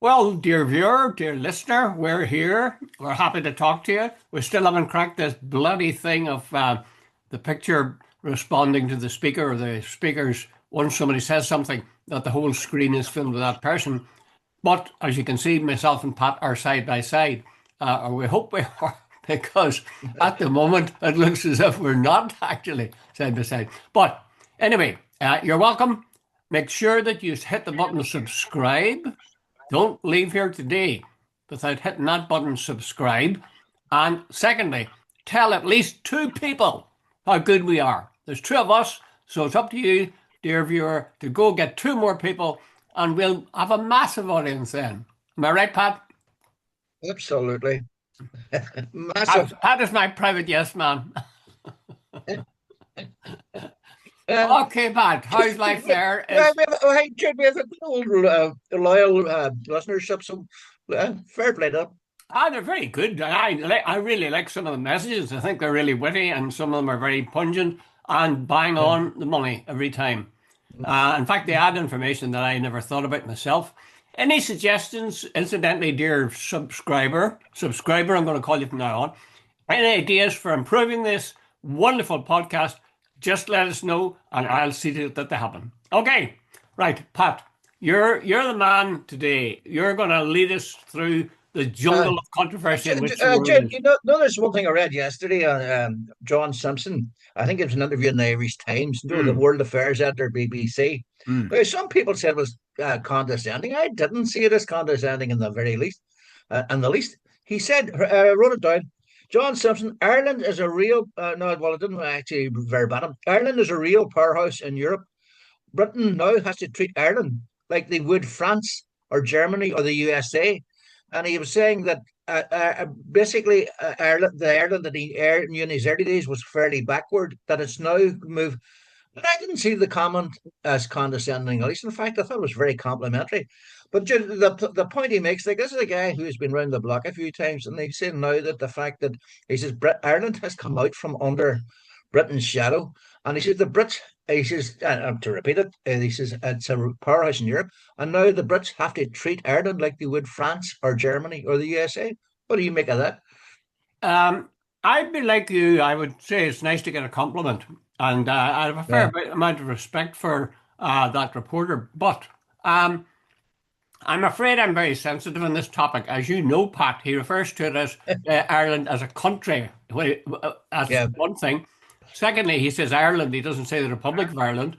Well, dear viewer, dear listener, we're here. We're happy to talk to you. We still haven't cracked this bloody thing of the picture responding to the speaker or the speakers once somebody says something that the whole screen is filled with that person. But as you can see, myself and Pat are side by side, or we hope we are, because at the moment it looks as if we're not actually side by side. But anyway, you're welcome. Make sure that you hit the button subscribe. Don't leave here today without hitting that button subscribe. And secondly, tell at least two people how good we are. There's two of us, so it's up to you, dear viewer, to go get two more people and we'll have a massive audience then. Am I right, Pat? Absolutely. Massive. Pat is my private yes man. Um, Okay, Pat, how's life there? hey, Jude, we have a old, loyal listenership, so fair play to them. They're very good. I really like some of the messages. I think they're really witty, and some of them are very pungent and bang Yeah. on the money every time. In fact, they add information that I never thought about myself. Any suggestions, incidentally, dear subscriber, I'm going to call you from now on. Any ideas for improving this wonderful podcast? Just let us know, and I'll see to it that they happen. Okay, right, Pat, you're the man today. You're going to lead us through the Uh, jungle of controversy in which the world Jude, is. there's one thing I read yesterday on John Simpson. I think it was an interview in the Irish Times, the Mm, World Affairs editor, BBC. mm. Some people said it was condescending. I didn't see it as condescending in the very least. And the least, he said, wrote it down. John Simpson, Ireland is a real, no, well, it didn't actually verbatim. Ireland is a real powerhouse in Europe. Britain now has to treat Ireland like they would France or Germany or the USA. And he was saying that basically Ireland, the Ireland that he knew in his early days was fairly backward, that it's now moved. But I didn't see the comment as condescending, at least. In fact, I thought it was very complimentary. But the point he makes, like, this is a guy who's been round the block a few times, and he's saying now that the fact that he says Ireland has come out from under Britain's shadow, and he says the Brits, he says, to repeat it, he says it's a powerhouse in Europe, and now the Brits have to treat Ireland like they would France or Germany or the USA. What do you make of that? Um, I'd be like you. I would say it's nice to get a compliment, and I have a fair Yeah. amount of respect for that reporter. But I'm afraid I'm very sensitive on this topic. As you know, Pat, he refers to it as Ireland as a country. That's Yeah. one thing. Secondly, he says Ireland. He doesn't say the Republic of Ireland.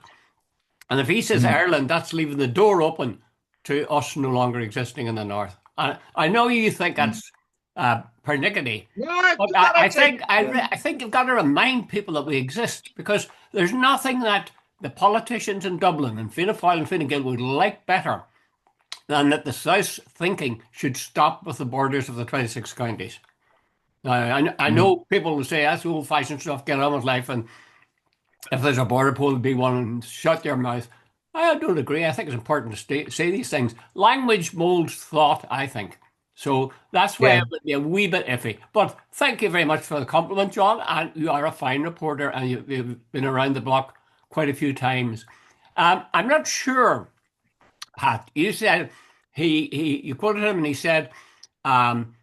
And if he says Mhm. Ireland, that's leaving the door open to us no longer existing in the north. I know you think that's pernickety, No, but not actually. I think you've got to remind people that we exist because there's nothing that the politicians in Dublin and Fianna Fáil and Fine Gael would like better than that the South's thinking should stop with the borders of the 26 counties. Now, I Mhm. know people will say that's old-fashioned stuff, get on with life, and if there's a border poll, be one and shut your mouth. I don't agree. I think it's important to say these things. Language molds thought, I think. So that's why Yeah. it would be a wee bit iffy. But thank you very much for the compliment, John. And you are a fine reporter and you've been around the block quite a few times. I'm not sure, Pat. You said you quoted him and he said, um,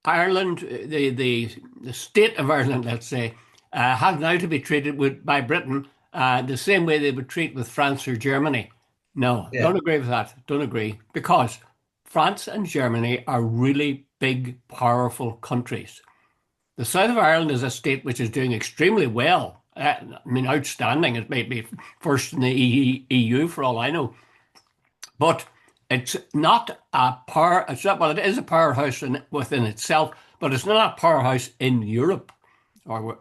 Ireland, the state of Ireland, let's say, has now to be treated by Britain the same way they would treat with France or Germany. No, Yeah. don't agree with that. Don't agree because France and Germany are really big, powerful countries. The south of Ireland is a state which is doing extremely well. I mean, outstanding. It may be first in the EU for all I know. But it's not a power. It's not, well, it is a powerhouse within itself, but it's not a powerhouse in Europe. Or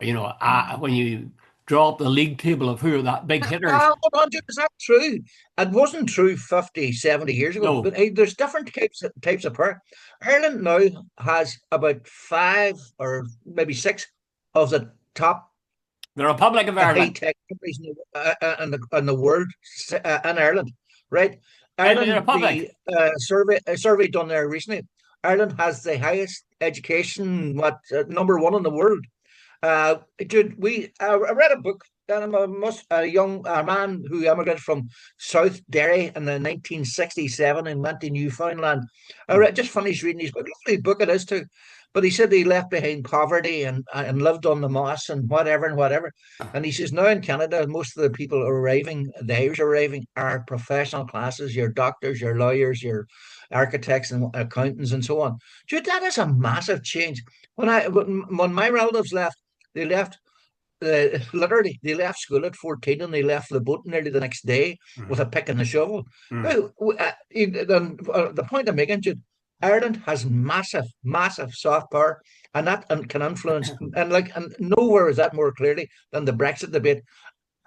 when you draw up the league table of who are that big hitters, Hold on, Jim, is that true? It wasn't true 50, 70 years ago, no, but hey, there's different types of power. Ireland now has about five or maybe six of the top the Republic of high Ireland tech companies in the world in Ireland, right? and the Ireland, Republic. the survey done there recently, Ireland has the highest education, number one in the world. Dude, I read a book a young man who emigrated from South Derry in the 1967 and went to Newfoundland. Just finished reading his book. Lovely book it is too. But he said he left behind poverty and lived on the moss and whatever and whatever. And he says now in Canada, most of the people arriving, the Irish arriving, are professional classes, your doctors, your lawyers, your architects and accountants and so on. Dude, that is a massive change. When my relatives left, they left literally, they left school at 14 and they left the boat nearly the next day with Mm. a pick and a shovel. Mm. Now, the point I'm making, Jude, Ireland has massive, massive soft power, and that can influence. And nowhere is that more clearly than the Brexit debate.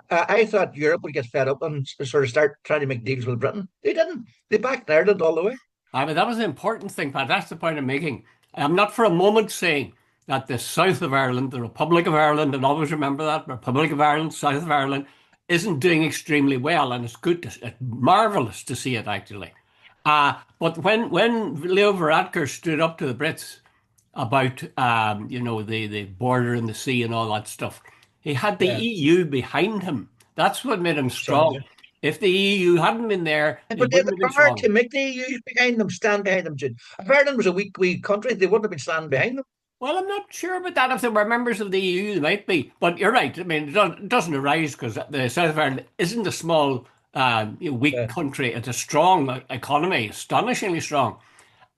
I thought Europe would get fed up and sort of start trying to make deals with Britain. They didn't. They backed Ireland all the way. I mean, that was the important thing, Pat. That's the point I'm making. I'm not for a moment saying that the south of Ireland, the Republic of Ireland, and always remember that Republic of Ireland, south of Ireland, isn't doing extremely well, and it's good, it's marvelous to see it actually. But when Leo Varadkar stood up to the Brits about the border and the sea and all that stuff, he had the Yeah, EU behind him. That's what made him strong. strong. If the EU hadn't been there, he But they had wouldn't have the been power strong. to make the EU behind them, stand behind them, Jude. If Ireland was a weak country, they wouldn't have been standing behind them. Well, I'm not sure about that. If they were members of the EU, they might be. But you're right. I mean, it doesn't arise because the South of Ireland isn't a small, weak Yeah. country. It's a strong economy, astonishingly strong.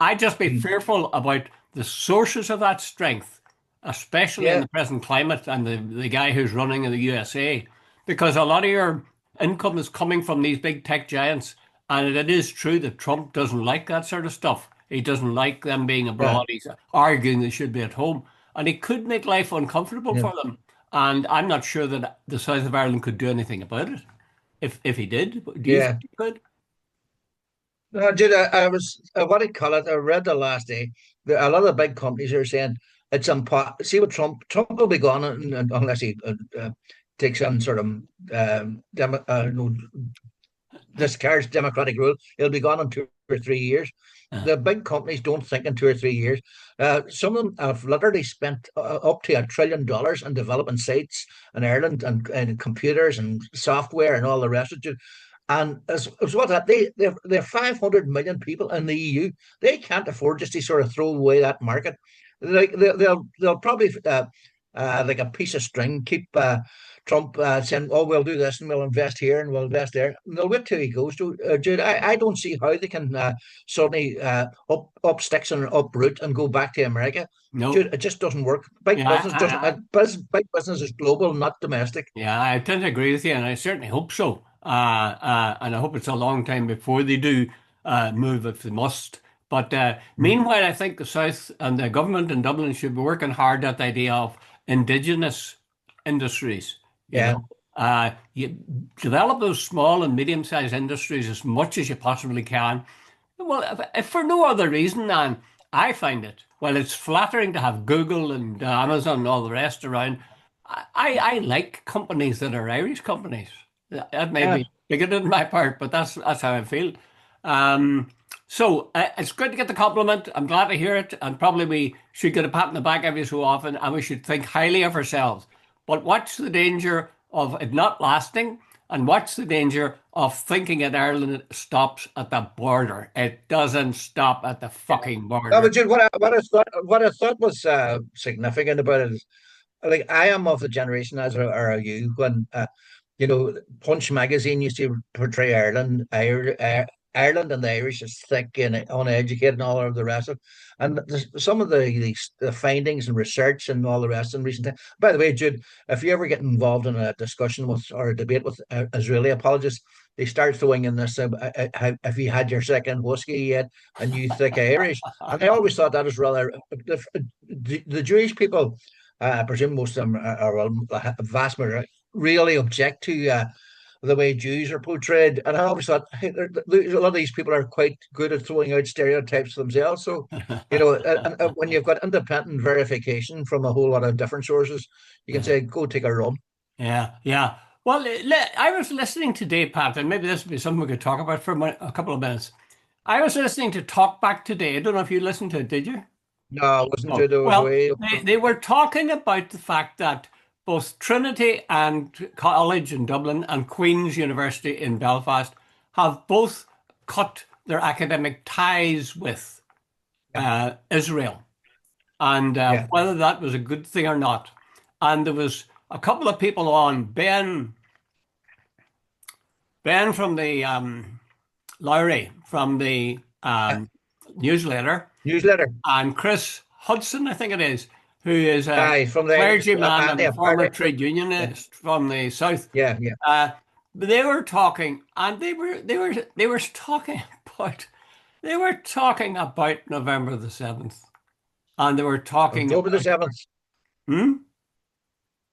I'd just be Mm. fearful about the sources of that strength, especially in Yeah. the present climate and the guy who's running in the USA, because a lot of your income is coming from these big tech giants. And it is true that Trump doesn't like that sort of stuff. He doesn't like them being Yeah. abroad. He's arguing they should be at home. And it could make life uncomfortable Yeah. for them. And I'm not sure that the South of Ireland could do anything about it. If he did, do you think Yeah. he could? No, Jude, I was, what do you call it? I read the last day. A lot of the big companies are saying it's impossible. See what Trump will be gone unless he takes some sort of no, discards democratic rule. He'll be gone in 2 or 3 years. Uh, The big companies don't think in 2 or 3 years. Some of them have literally spent up to $1 trillion in developing sites in Ireland and computers and software and all the rest of it. And as what that they're 500 million people in the EU. They can't afford just to sort of throw away that market. Like they'll probably like a piece of string keep Trump saying, "Oh, we'll do this and we'll invest here and we'll invest there." And they'll wait till he goes to. Jude, I don't see how they can suddenly up sticks and uproot and go back to America. no. Jude, it just doesn't work. Big Yeah, business doesn't. Big business is global, not domestic. yeah, I tend to agree with you, and I certainly hope so. And I hope it's a long time before they do move if they must. But meanwhile, I think the South and the government in Dublin should be working hard at the idea of indigenous industries. You Yeah, know, you develop those small and medium-sized industries as much as you possibly can. Well, if for no other reason than I find it, well, it's flattering to have Google and Amazon and all the rest around. I like companies that are Irish companies. That may yeah. be bigoted on my part, but that's how I feel. So it's good to get the compliment. I'm glad to hear it, and probably we should get a pat on the back every so often, and we should think highly of ourselves. But what's the danger of it not lasting? And what's the danger of thinking that Ireland stops at the border? It doesn't stop at the fucking No, border. but Jude, what I thought was significant about it is, like, I am of the generation, as are you, when Punch magazine used to portray Ireland and the Irish as thick and uneducated and all of the rest of it. And some of the findings and research and all the rest in recent time. By the way, Jude, if you ever get involved in a discussion with or a debate with Israeli apologists, they start throwing in this, have you had your second whiskey yet? And you thick Irish. And I always thought that was rather, the Jewish people, I presume most of them a vast majority, really object to the way Jews are portrayed. And I always thought, hey, a lot of these people are quite good at throwing out stereotypes themselves. So, when you've got independent verification from a whole lot of different sources, you can Yeah. say, go take a run. Yeah, yeah. Well, I was listening today, Pat, and maybe this would be something we could talk about for a couple of minutes. I was listening to Talk Back today. I don't know if you listened to it, did you? No, it wasn't Oh, Jude. It was well, way. they were talking about the fact that both Trinity and College in Dublin and Queen's University in Belfast have both cut their academic ties with Yeah, Israel, and yeah. whether that was a good thing or not. And there was a couple of people on Ben from the Lowry from the Uh, newsletter, Newsletter. and Chris Hudson, I think it is, who is a Aye, from the clergyman and a former anti-apartheid. trade Yeah, unionist from the South. yeah, yeah. Uh, they were talking, and they were talking about November the 7th, and they were talking October the about 7th. hmm?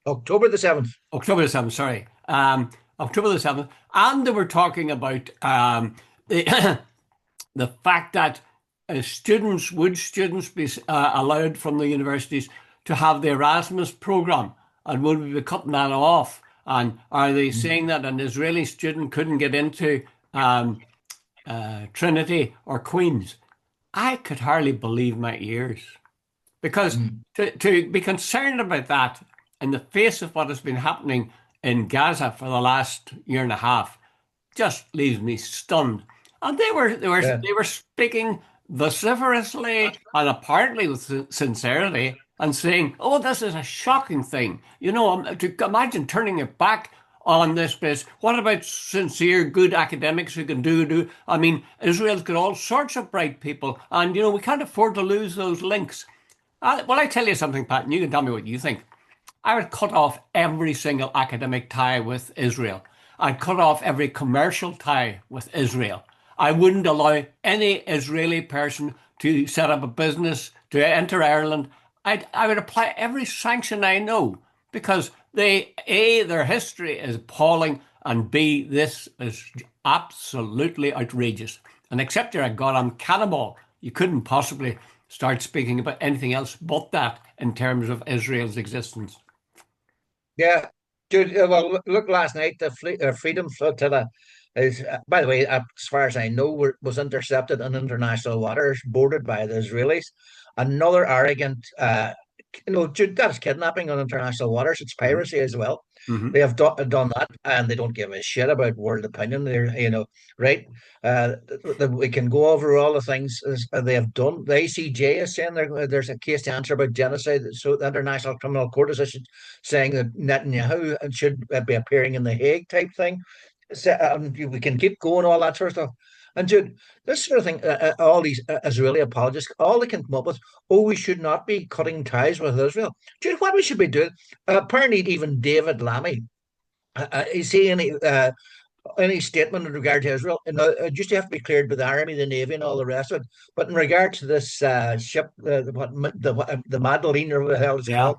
October the 7th. October the 7th. Sorry, October the 7th, and they were talking about the the fact that students be allowed from the universities to have the Erasmus program, and would we be cutting that off? And are they saying that an Israeli student couldn't get into um, Trinity or Queen's? I could hardly believe my ears, because Mm. to be concerned about that in the face of what has been happening in Gaza for the last year and a half just leaves me stunned. And Yeah. they were speaking vociferously and apparently with sincerity and saying, "Oh, this is a shocking thing." To imagine turning it back on this place. What about sincere, good academics who can do? I mean, Israel's got all sorts of bright people, and we can't afford to lose those links. Well, I tell you something, Pat, and you can tell me what you think. I would cut off every single academic tie with Israel. I'd cut off every commercial tie with Israel. I wouldn't allow any Israeli person to set up a business, to enter Ireland. I would apply every sanction I know, because their history is appalling, and B, this is absolutely outrageous. And except you're a goddamn cannibal, you couldn't possibly start speaking about anything else but that in terms of Israel's existence. Yeah. Dude, well, look, last night, the Freedom Flotilla is, by the way, as far as I know, was intercepted in international waters boarded by the Israelis. Another arrogant, Jude, that's kidnapping on international waters. It's piracy as well. Hmm. They have done that, and they don't give a shit about world opinion. They're, right. We can go over all the things they have done. The ACJ is saying there's a case to answer about genocide. So the International Criminal Court is saying that Netanyahu should be appearing in the Hague type thing. So, we can keep going, all that sort of stuff. And Jude, this sort of thing, all these Israeli apologists, all they can come up with, oh, we should not be cutting ties with Israel. Jude, what we should be doing? Apparently, even David Lammy, is he any statement in regard to Israel? It used to have to be cleared by the army, the navy, and all the rest of it. But in regard to this ship, the Madeline or what the hell it's Yeah. called,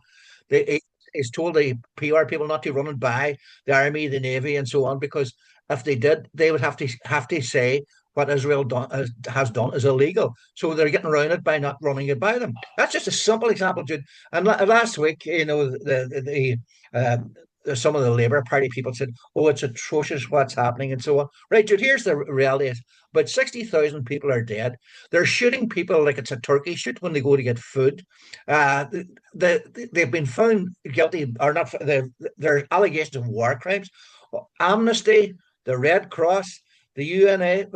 they is told the PR people not to run it by the army, the navy, and so on, because if they did, they would have to say what Israel has done is illegal. So they're getting around it by not running it by them. That's just a simple example, Jude. And last week, some of the Labour Party people said, "Oh, it's atrocious what's happening," and so on. Right, Jude. Here's the reality: is about 60,000 people are dead. They're shooting people like it's a turkey shoot when they go to get food. Uh, they've been found guilty, or not. There are allegations of war crimes. Amnesty, the Red Cross, the UNA,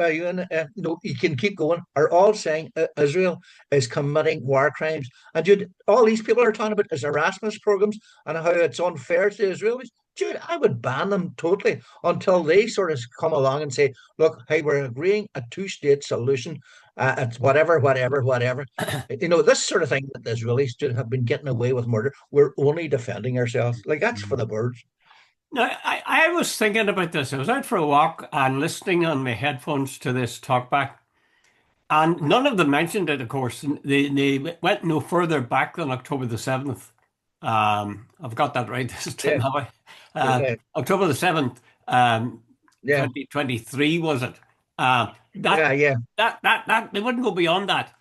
you can keep going, are all saying Israel is committing war crimes. And Jude, all these people are talking about is Erasmus programs and how it's unfair to the Israelis. Jude, I would ban them totally until they sort of come along and say, look, hey, we're agreeing a two-state solution. It's whatever, whatever, whatever. This sort of thing that the Israelis have been getting away with murder. We're only defending ourselves. Like, that's for the birds. Now, I was thinking about this. I was out for a walk and listening on my headphones to this talkback, and none of them mentioned it, of course. They went no further back than October the 7th. I've got that right this time, Yeah, have I? yeah, October the 7th, yeah, 2023, was it? Uh, that, yeah, yeah, they wouldn't go beyond that.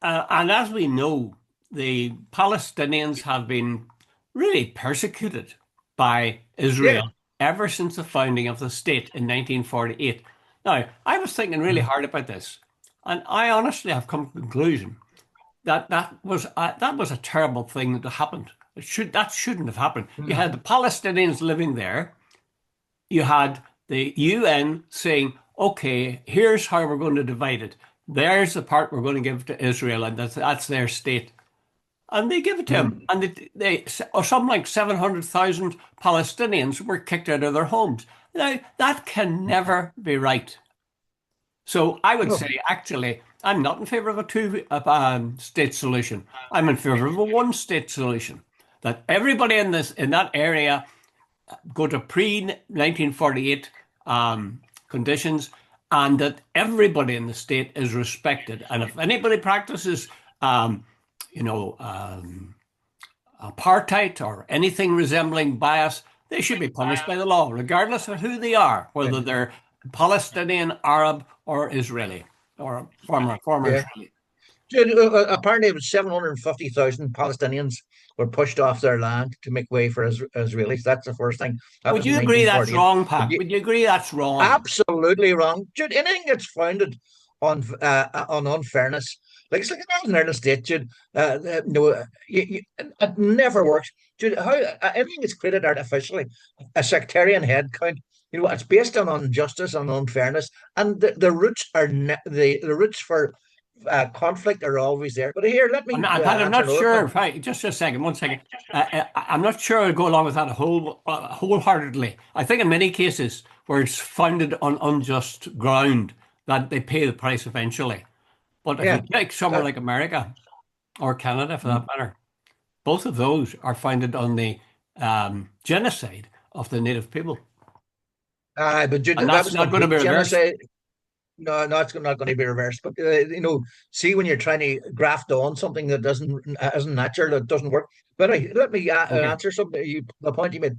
And as we know, the Palestinians have been really persecuted by yeah. Israel ever since the founding of the state in 1948. Now, I was thinking really hard about this, and I honestly have come to the conclusion that that was a terrible thing that happened. That shouldn't have happened. You Mm. had the Palestinians living there. You had the UN saying, "Okay, here's how we're going to divide it. There's the part we're going to give to Israel, and that's their state." And they give it to him. Mm. And or something like 700,000 Palestinians were kicked out of their homes. Now, that can never be right. So I would No. say, actually, I'm not in favor of a two-state solution. I'm in favor of a one-state solution. That everybody in that area go to pre-1948 conditions, and that everybody in the state is respected. And if anybody practices, um, you know, apartheid or anything resembling bias, they should be punished by the law, regardless of who they are, whether they're Palestinian, Arab, or Israeli, or former Yeah. Israeli. Apparently, it was 750,000 Palestinians were pushed off their land to make way for Israelis. That's the first thing. That Would was in you agree that's 1948. wrong, But Pat? Would you agree that's wrong? absolutely wrong. Jude, anything that's founded on unfairness, like it's like an Northern Ireland state, Jude. It never works. Jude, how anything that's created artificially, a sectarian head count, it's based on injustice and unfairness, and the roots are the roots for conflict are always there. But here, let me Pat, I'm answer not another sure. question. If just a second, one second. I'm not sure I'd go along with that wholeheartedly. I think in many cases where it's founded on unjust ground, that they pay the price eventually. But if you Yeah, take somewhere that, like America or Canada, for that mm. matter, both of those are founded on the genocide of the native people, But Jude, and that that's was not going to complete be reversed. genocide. No, no, it's not going to be reversed. But see when you're trying to graft on something that doesn't isn't natural, that doesn't work. But let me Okay. answer something. The point you made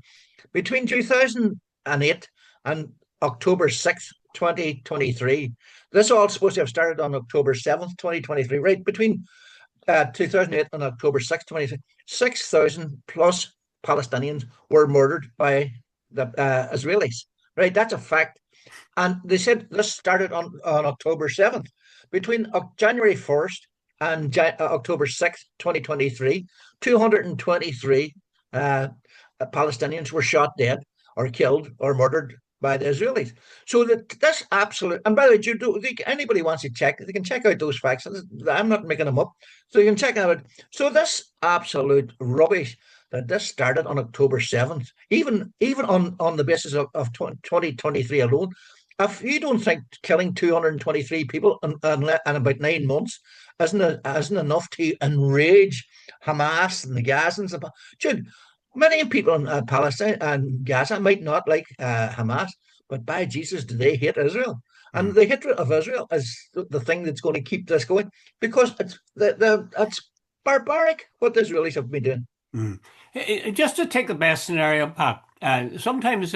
between 2008 and October 6th, 2023. This all supposed to have started on October 7th, 2023. Right between 2008 and October 6th, 2023, 6,000 plus Palestinians were murdered by the Israelis. Right, that's a fact. And they said this started on October 7th. Between January 1st and October 6th, 2023, 223 uh, Palestinians were shot dead or killed or murdered by the Israelis. So that's absolute. And by the way, anybody wants to check, they can check out those facts. I'm not making them up. So you can check them out. So this absolute rubbish that this started on October 7th, even on the basis of 2023 alone, if you don't think killing 223 people in about 9 months isn't enough to enrage Hamas and the Gazans, Jude, many people in Palestine and Gaza might not like Hamas, but by Jesus, do they hate Israel? And Mm. the hatred of Israel is the thing that's going to keep this going because it's barbaric what the Israelis have been doing. Mm. Just to take the best scenario, Pat, sometimes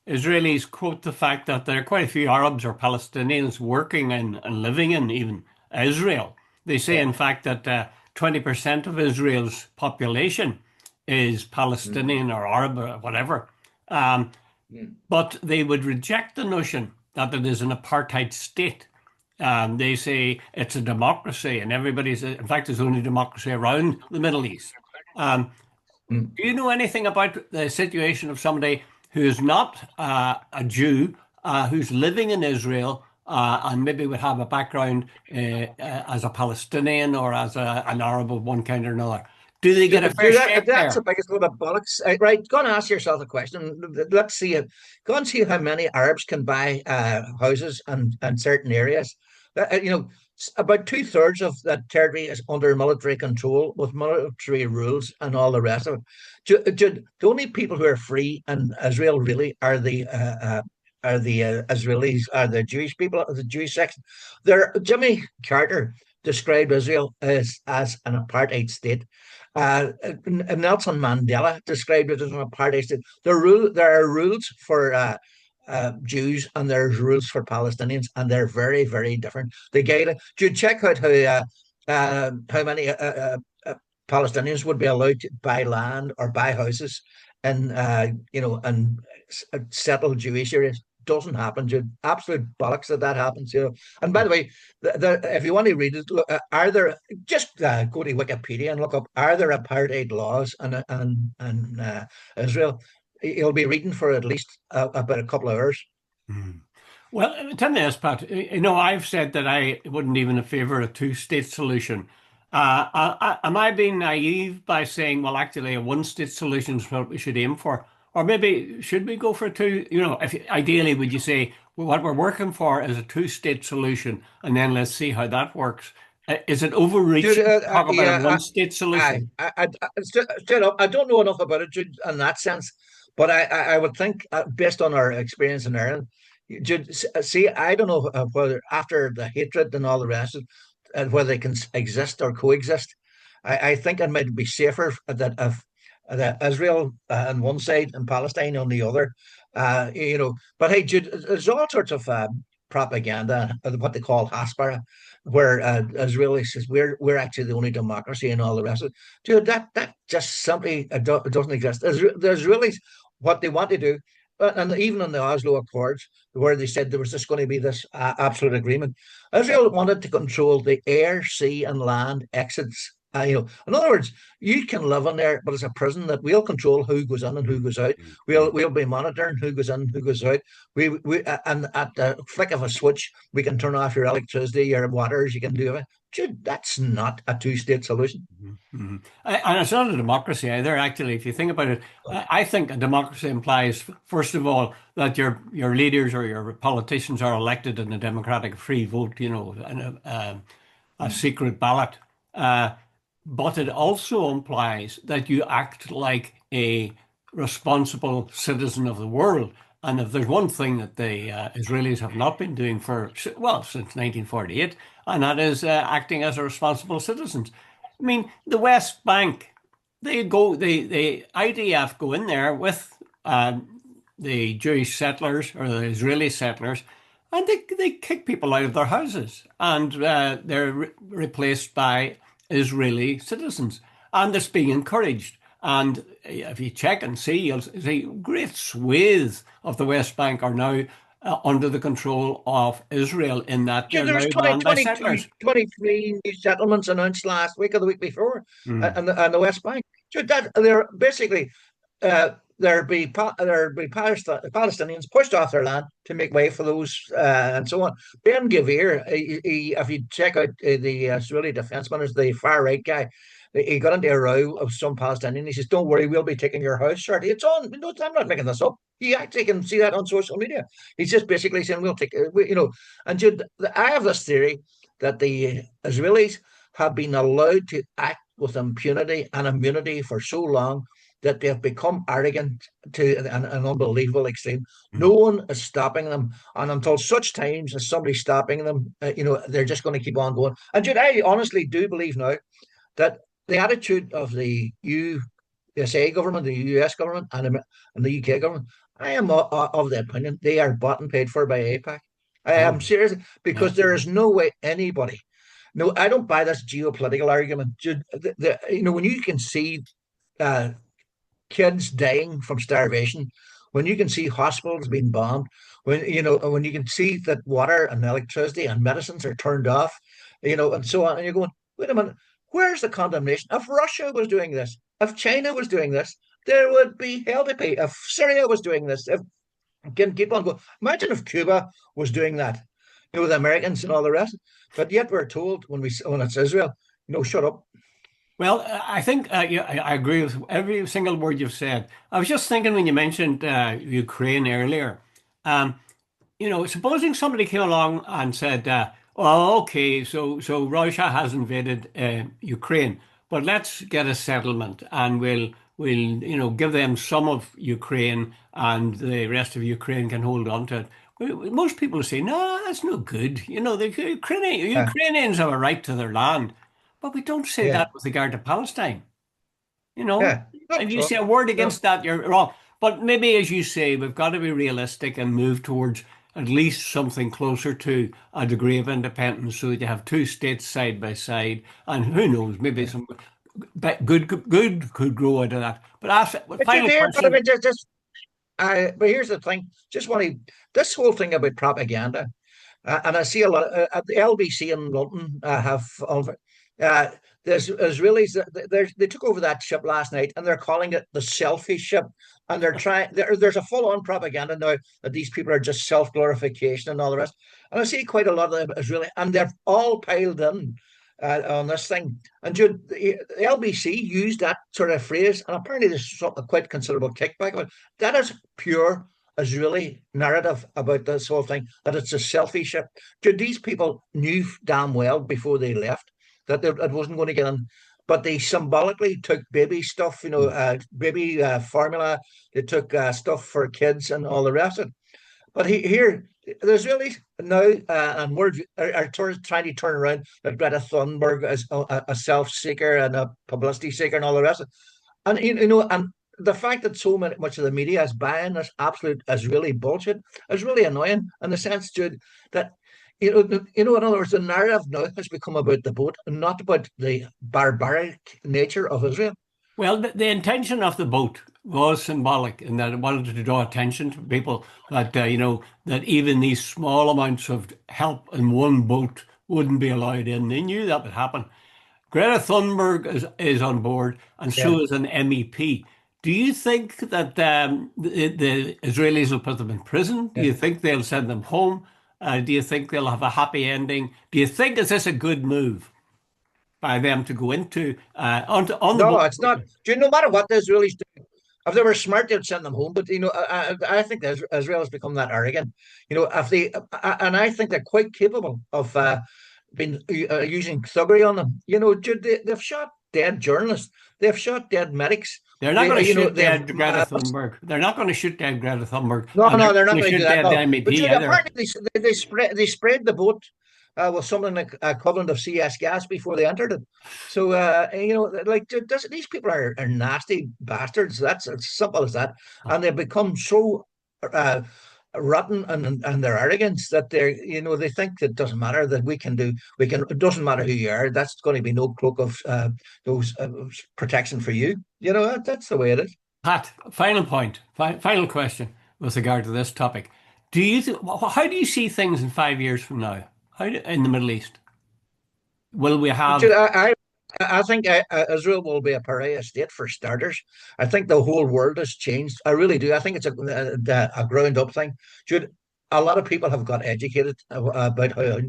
Israelis quote the fact that there are quite a few Arabs or Palestinians working and living in even Israel. They say, Yeah. in fact, that 20% of Israel's population is Mm. Palestinian or Arab or whatever. Um, Mm. but they would reject the notion that it is an apartheid state. They say it's a democracy, and in fact, there's only democracy around the Middle East. Um, Mm. do you know anything about the situation of somebody who is not a Jew, who's living in Israel, and maybe would have a background as a Palestinian or as an Arab of one kind or another? Do they get a fair shake That's the there? biggest load of bollocks. Right, go and ask yourself a question. Let's see it. Go and see how many Arabs can buy houses and certain areas. About two-thirds of that territory is under military control with military rules and all the rest of it. The only people who are free in Israel really are the Israelis, are the Jewish people, the Jewish section. Jimmy Carter described Israel as an apartheid state. Nelson Mandela described it as an apartheid state. There are rules for Jews and there's rules for Palestinians, and they're very, very different. Do you check out how many Palestinians would be allowed to buy land or buy houses and settle Jewish areas? doesn't happen, Jude. Absolute bollocks that happens. And by the way, if you want to read it, look, are there just go to Wikipedia and look up, are there apartheid laws and Israel? You'll be reading for at least about a couple of hours. Hmm. Well, tell me this, Pat. I've said that I wouldn't even favor a two-state solution. Am I being naive by saying, well, actually, a one-state solution is what we should aim for? Or maybe should we go for a two? If ideally, would you say, well, what we're working for is a two-state solution, and then let's see how that works? Is it Jude, overreaching to talk about a yeah, one-state solution? straight up, I don't know enough about it, Jude, in that sense, but I would think, based on our experience in Ireland, Jude, see, I don't know whether after the hatred and all the rest of it, whether they can exist or coexist. I think it might be safer that if that Israel on one side and Palestine on the other, But hey, Jude, there's all sorts of propaganda, what they call Haspara, where Israeli says we're actually the only democracy and all the rest of it. Dude, that just simply doesn't exist. There's really what they want to do. And even in the Oslo Accords, where they said there was just going to be this absolute agreement, Israel wanted to control the air, sea, and land exits. In other words, you can live in there, but it's a prison that we'll control who goes in and who goes out. We'll be monitoring who goes in, who goes out. And at the flick of a switch, we can turn off your electricity, your waters. You can do it. Dude, that's not a two-state solution. Mm-hmm. And it's not a democracy either, actually. If you think about it, I think a democracy implies, first of all, that your leaders or your politicians are elected in a democratic free vote, and a secret ballot. But it also implies that you act like a responsible citizen of the world. And if there's one thing that the Israelis have not been doing since 1948, and that is acting as a responsible citizens. I mean, the West Bank, the IDF go in there with the Jewish settlers or the Israeli settlers, and they kick people out of their houses, and they're replaced by Israeli citizens, and it's being encouraged. And if you check and see, you'll see great swathes of the West Bank are now under the control of Israel in that Yeah, they're there's now 20, manned by 22, settlers. 23 new settlements announced last week or the week before, Mm. and the West Bank. So that they're basically Palestinians pushed off their land to make way for those and so on. Ben Gavir, if you check out the Israeli defense minister, the far right guy, he got into a row of some Palestinian. He says, "Don't worry, we'll be taking your house, Shorty." It's on. No, I'm not making this up. You actually can see that on social media. He's just basically saying, "We'll take," And Jude, I have this theory that the Israelis have been allowed to act with impunity and immunity for so long that they have become arrogant to an unbelievable extreme. No Mm. one is stopping them, and until such times as somebody's stopping them, they're just going to keep on going. And Jude, I honestly do believe now that the attitude of the USA government, the US government, and the UK government, I am of the opinion they are bought and paid for by APAC. I Oh, am serious yeah. because there is no way anybody. No, I don't buy this geopolitical argument. When you can see uh, kids dying from starvation, when you can see hospitals being bombed, when you can see that water and electricity and medicines are turned off, and so on, and you're going, wait a minute, where's the condemnation? If Russia was doing this, if China was doing this, there would be hell to pay. If Syria was doing this, if can keep on going. Imagine if Cuba was doing that, the Americans and all the rest. But yet we're told when it's Israel, shut up. Well, I think I agree with every single word you've said. I was just thinking when you mentioned Ukraine earlier. Um, supposing somebody came along and said, "Oh, okay, so Russia has invaded Ukraine, but let's get a settlement, and we'll give them some of Ukraine, and the rest of Ukraine can hold on to it." Most people say, "No, that's no good." The Yeah, Ukrainians have a right to their land, but we don't say yeah, that with regard to Palestine. You know, yeah. Not if at you all. say a word No. against that, you're wrong. But maybe, as you say, we've got to be realistic and move towards at least something closer to a degree of independence so that you have two states side by side. And who knows, maybe Yeah. some good could grow out of that. But But you're final there, but I question. mean, just But here's the thing: just want to this whole thing about propaganda. And I see a lot at the LBC in London have uh, there's Israelis they took over that ship last night and they're calling it the selfie ship, and there's a full on propaganda now that these people are just self glorification and all the rest. And I see quite a lot of Israeli, and they're all piled in on this thing. And Jude, the LBC used that sort of phrase, and apparently there's a quite considerable kickback. But that is pure Israeli narrative about this whole thing, that it's a selfie ship. These people knew damn well before they left that it wasn't going to get in, but they symbolically took baby stuff, baby formula. They took stuff for kids and all the rest of it. But here, there's really now, and are trying to turn around that Greta Thunberg as a self seeker and a publicity seeker and all the rest of it. And and the fact that much of the media is buying this absolute Israeli bullshit is really annoying in the sense, Jude, that in other words, the narrative now has become about the boat and not about the barbaric nature of Israel. Well, the intention of the boat was symbolic in that it wanted to draw attention to people that, that even these small amounts of help in one boat wouldn't be allowed in. They knew that would happen. Greta Thunberg is on board, and Yeah. so is an MEP. Do you think that the Israelis will put them in prison? Do Yeah. you think they'll send them home? Do you think they'll have a happy ending? Do you think is this a good move by them to go into on the No, boat? it's not. No matter what the Israelis do, if they were smart, they'd send them home. But I think that Israel has become that arrogant. If and I think they're quite capable of been using thuggery on them. They've shot dead journalists. They've shot dead medics. They're not going to shoot They've dead Greta Thunberg. They're not going to shoot dead Greta Thunberg, no, and they're no, they're not not going to going to do shoot that. dead the No, but MEP either. apparently they sprayed the boat with something like equivalent of CS gas before they entered it. So like these people are nasty bastards. That's as simple as that, and they've become so. Rotten and their arrogance that they think that it doesn't matter that we can it doesn't matter who you are, that's going to be no cloak of those protection for you. That's the way it is. Pat, final point, final question with regard to this topic. How do you see things in 5 years from now? In the Middle East? Will we But have? I think Israel will be a pariah state for starters. I think the whole world has changed. I really do. I think it's a ground up thing. Should A lot of people have got educated about how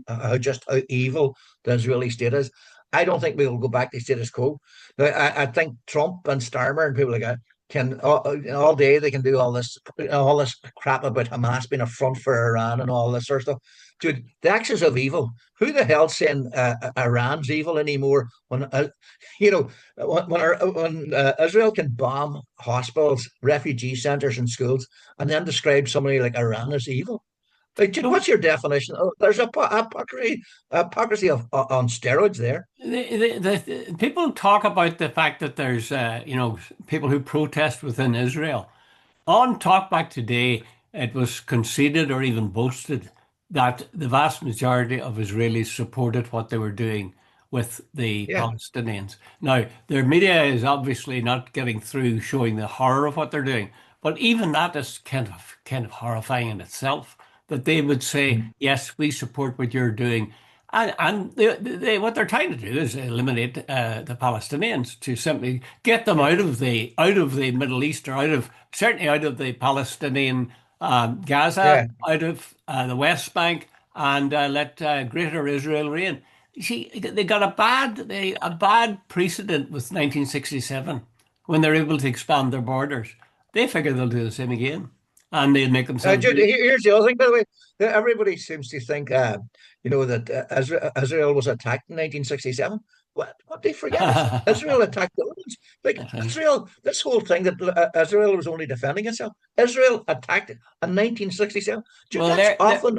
evil the Israeli state is. I don't think we will go back to status quo. Now, I think Trump and Starmer and people like that can all day they can do all this crap about Hamas being a front for Iran and all this sort of stuff. Dude, the axis of evil. Who the hell's saying Iran's evil anymore? When Israel can bomb hospitals, refugee centers, and schools, and then describe somebody like Iran as evil. Like, dude, what's your definition? Oh, there's a hypocrisy on steroids there. The people talk about the fact that there's people who protest within Israel. On Talkback today, it was conceded or even boasted that the vast majority of Israelis supported what they were doing with the Yeah. Palestinians. Now, their media is obviously not getting through showing the horror of what they're doing, but even that is kind of horrifying in itself. That they would say, Mm. "Yes, we support what you're doing," and what they're trying to do is eliminate the Palestinians to simply get them out of the Middle East or certainly out of the Palestinian Gaza, Yeah. out of the West Bank, and let Greater Israel reign. You see, they got a bad precedent with 1967 when they're able to expand their borders. They figure they'll do the same again, and they'll make themselves. Jude, here's the other thing, by the way. Everybody seems to think, that Israel was attacked in 1967. What they forget is Israel attacked the Romans. Like Israel, this whole thing that Israel was only defending itself. Israel attacked it in 1967. Dude, Well, that's they're often.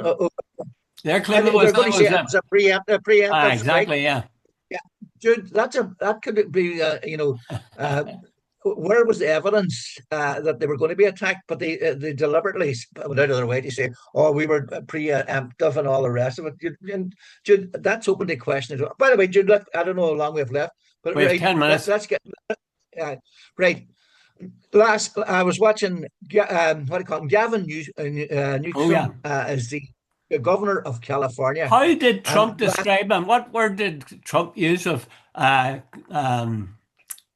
their And claim was they're going that to say was it them. was a preemptive strike. Exactly, yeah. Yeah, Jude, that could be, where was the evidence that they were going to be attacked? But they deliberately went out of their way to say, "Oh, we were preemptive and all the rest of it." Jude, that's open to question as well. By the way, Jude, look, I don't know how long we have left, but We have right, 10 minutes. let's get uh, right. Last, I was watching what do you call him? Oh yeah. Newsom is the governor of California, How did and Trump describe him? What word did Trump use of uh, um,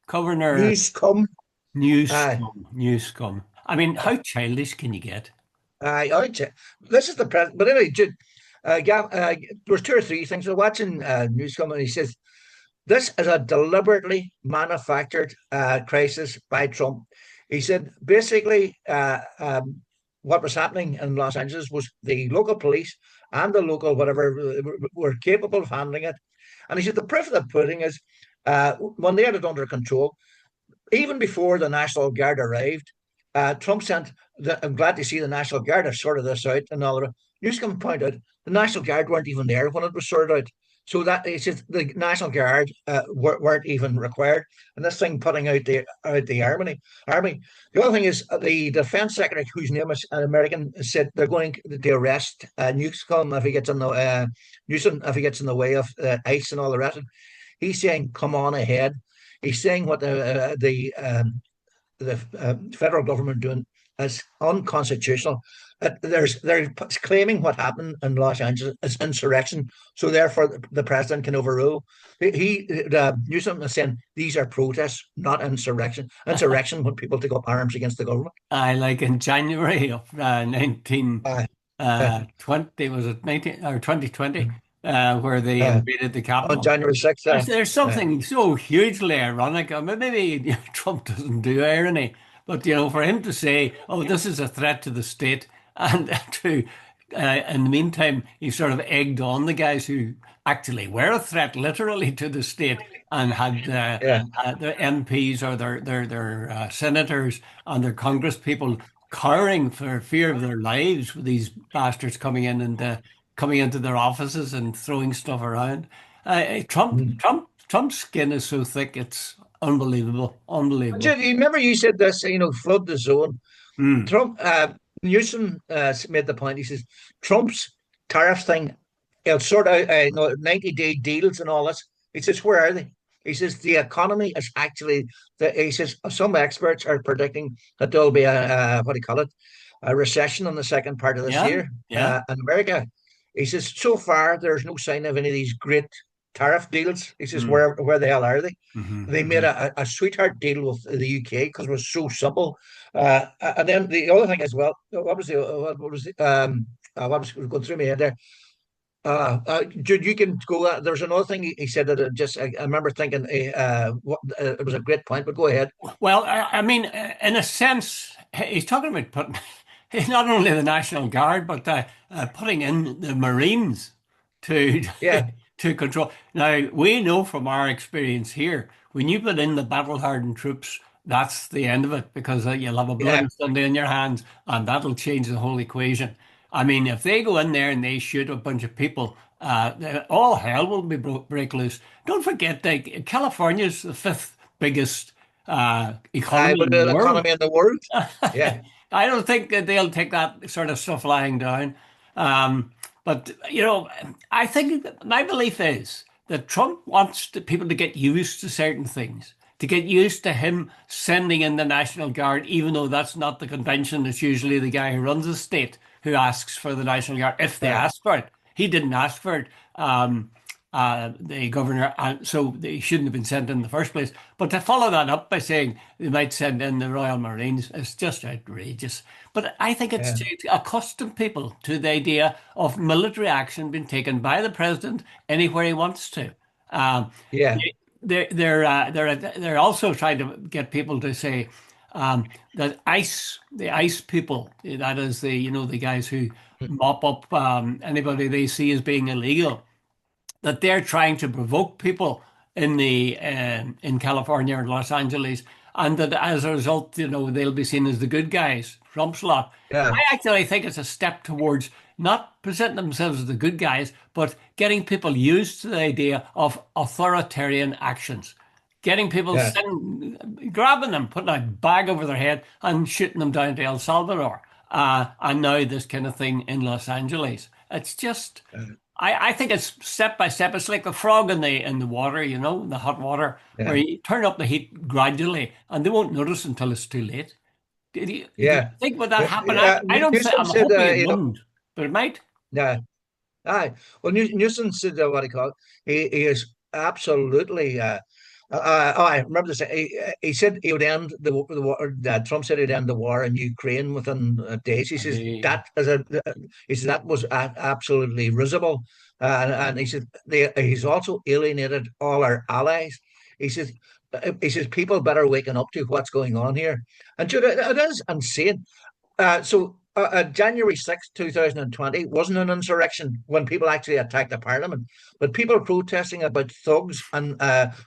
Governor news come. Uh, Newscom? I mean, how childish can you get? this is the president. But anyway, Jude, there was two or three things. We're watching news come, and he says this is a deliberately manufactured crisis by Trump. He said basically what was happening in Los Angeles was the local police and the local whatever were capable of handling it. And he said the proof of the pudding is when they had it under control, even before the National Guard arrived, Trump sent. I'm glad to see the National Guard have sorted this out. And all of Newsom pointed out the National Guard weren't even there when it was sorted out. So that he says the National Guard weren't even required, and this thing putting out the army. The other thing is the Defense Secretary, whose name is an American, said they're going to arrest Newsom if he gets in the Newsom if he gets in the way of ICE and all the rest. He's saying, "Come on ahead." He's saying what the federal government doing is unconstitutional. They're claiming what happened in Los Angeles is insurrection, so therefore the president can overrule. Newsom is saying these are protests, not insurrection. Insurrection when people take up arms against the government. I like in January of 19 Uh, uh, 20, was it 19 or 2020, uh, where they uh, invaded the on Capitol. January 6th. There's Uh, something so hugely ironic. I mean, maybe Trump doesn't do irony, but for him to say, "Oh, this is a threat to the state," and to, in the meantime, he sort of egged on the guys who actually were a threat, literally, to the state, and had yeah. their MPs or their senators and their Congress people cowering for fear of their lives with these bastards coming into their offices and throwing stuff around. Mm. Trump's skin is so thick, it's unbelievable, Do unbelievable. you remember you said this? Flood the zone. Mm. Trump, Newsom made the point. He says Trump's tariff thing, it'll sort out 90-day deals and all this. He says, where are they? He says the economy is actually. He says some experts are predicting that there'll be a what do you call it, a recession in the second part of this Yeah, year yeah. in America. He says so far there's no sign of any of these great tariff deals. He says Mm. where the hell are they? They made Hmm. a sweetheart deal with the UK because it was so simple. And then the other thing as well, what was going through my head there? Jude, you can go. There's another thing he said that I remember thinking it was a great point, but go ahead. Well, I mean, in a sense, he's talking about putting not only the National Guard, but putting in the Marines to Yeah, to control. Now, we know from our experience here, when you put in the battle-hardened troops, that's the end of it because you'll have a yeah, bloody Sunday in your hands, and that'll change the whole equation. I mean, if they go in there and they shoot a bunch of people, all hell will break loose. Don't forget that California's the fifth biggest economy but in the the world. economy in the world. Yeah, I don't think that they'll take that sort of stuff lying down. But I think my belief is that Trump wants people to get used to certain things, to get used to him sending in the National Guard, even though that's not the convention. It's usually the guy who runs the state who asks for the National Guard if they yeah, ask for it. He didn't ask for it. The governor, so they shouldn't have been sent in the first place. But to follow that up by saying they might send in the Royal Marines is just outrageous. But I think it's yeah, to accustom people to the idea of military action being taken by the president anywhere he wants to. Um, yeah, they're also trying to get people to say that the ICE people, that is the guys who mop up anybody they see as being illegal, that they're trying to provoke people in California or Los Angeles, and that as a result, they'll be seen as the good guys, Trump's lot. yeah, I actually think it's a step towards not presenting themselves as the good guys, but getting people used to the idea of authoritarian actions. Getting people yeah. grabbing them, putting a bag over their head, and shooting them down to El Salvador. And now this kind of thing in Los Angeles. It's just I think it's step by step. It's like the frog in the water, the hot water, where Yeah, you turn up the heat gradually, and they won't notice until it's too late. Do you yeah. think would that happen? I don't think. Newsom I'm said, hoping it wouldn't, but it might. yeah. Aye. Well, Newsom said what he called. He is absolutely. I remember this. He said he would end the war. Trump said he'd end the war in Ukraine within days. He says The that as a. He said that was absolutely risible, and he said he's also alienated all our allies. He says. He says people better waking up to what's going on here, and Jude, it is insane. January 6th, 2020 wasn't an insurrection when people actually attacked the parliament, but people protesting about thugs and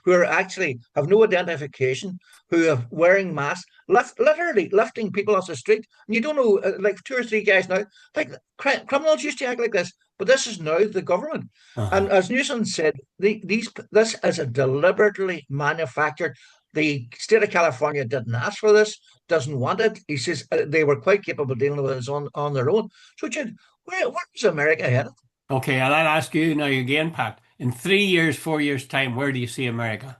who are actually have no identification, who are wearing masks, literally lifting people off the street. And you don't know, like two or three guys now, like criminals used to act like this, but this is now the government. uh-huh. And as Newsom said, this is a deliberately manufactured. The state of California didn't ask for this, doesn't want it. He says they were quite capable of dealing with it on their own. So, Jude, where's America headed? Okay, and I'll ask you now again, Pat. In 3 years, 4 years' time, where do you see America?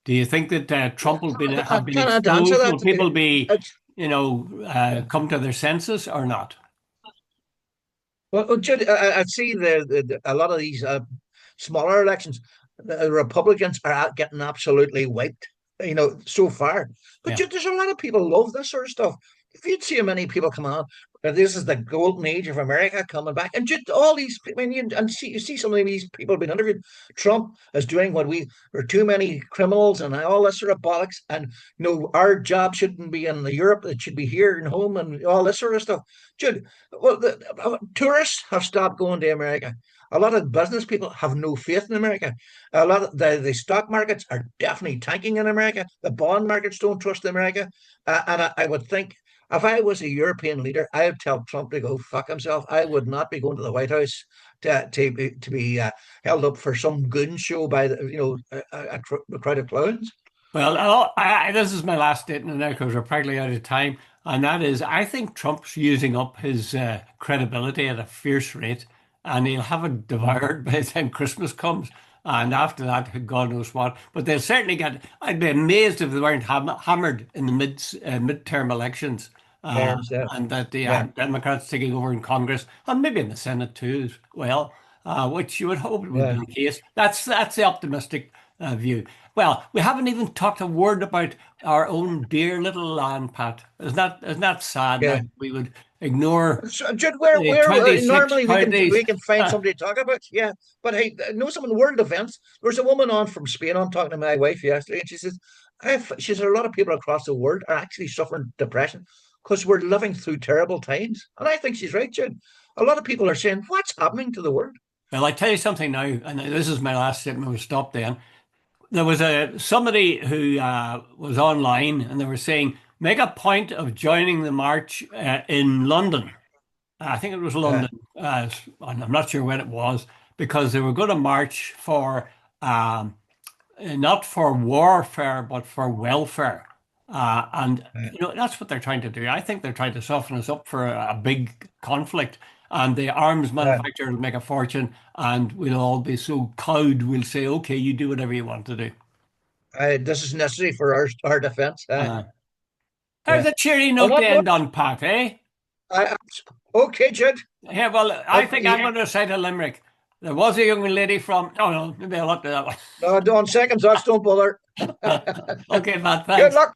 Do you think that Trump will I have been can't answer exposed? that. Will people be, It's, come to their senses or not? well, Jude, I see a lot of these smaller elections. The Republicans are getting absolutely wiped, so far. But Yeah. Jude, there's a lot of people love this sort of stuff. If you'd see how many people come on, this is the golden age of America coming back. And Jude, all these, I mean, you see some of these people being interviewed. Trump is doing what we are too many criminals and all this sort of bollocks. And our job shouldn't be in Europe; it should be here and home and all this sort of stuff. Jude, well, tourists have stopped going to America. A lot of business people have no faith in America. A lot of the stock markets are definitely tanking in America. The bond markets don't trust America. And I would think if I was a European leader, I would tell Trump to go fuck himself. I would not be going to the White House to be held up for some goon show by a crowd of clowns. Well, this is my last statement now because we're practically out of time. And that is, I think Trump's using up his credibility at a fierce rate, and he'll have it devoured by the time Christmas comes. And after that, God knows what. But they'll certainly get. I'd be amazed if they weren't hammered in the midterm elections, uh, Terms, yeah, and that the yeah, Democrats taking over in Congress and maybe in the Senate too as well, which you would hope would be yeah. the case. That's the optimistic view. Well, we haven't even talked a word about our own dear little land, Pat. Isn't that sad now? Yeah. We would ignore So, Jude, the where 26 normally we can counties. we can find somebody to talk about, yeah. But hey, know some in world events. There was a woman on from Spain on talking to my wife yesterday, and she says, she said a lot of people across the world are actually suffering depression because we're living through terrible times, and I think she's right, Jude. A lot of people are saying, "What's happening to the world?" Well, I tell you something now, and this is my last statement. We'll stop then. There was somebody who was online, and they were saying, make a point of joining the march in London. I think it was Yeah, London. And I'm not sure when it was, because they were going to march for not for warfare, but for welfare. And yeah, that's what they're trying to do. I think they're trying to soften us up for a big conflict. And the arms yeah. manufacturer will make a fortune, and we'll all be so cowed. We'll say, "Okay, you do whatever you want to do." This is necessary for our defense. Uh, there's Yeah. a cheery On note to that note, end on, Pat, eh? I, okay, Jude. Yeah, well, I think I'm Yeah. going to cite a limerick. There was a young lady from. Oh no, maybe I'll not do that No, on second thoughts, don't bother. one. Okay, Pat, Good thanks. luck.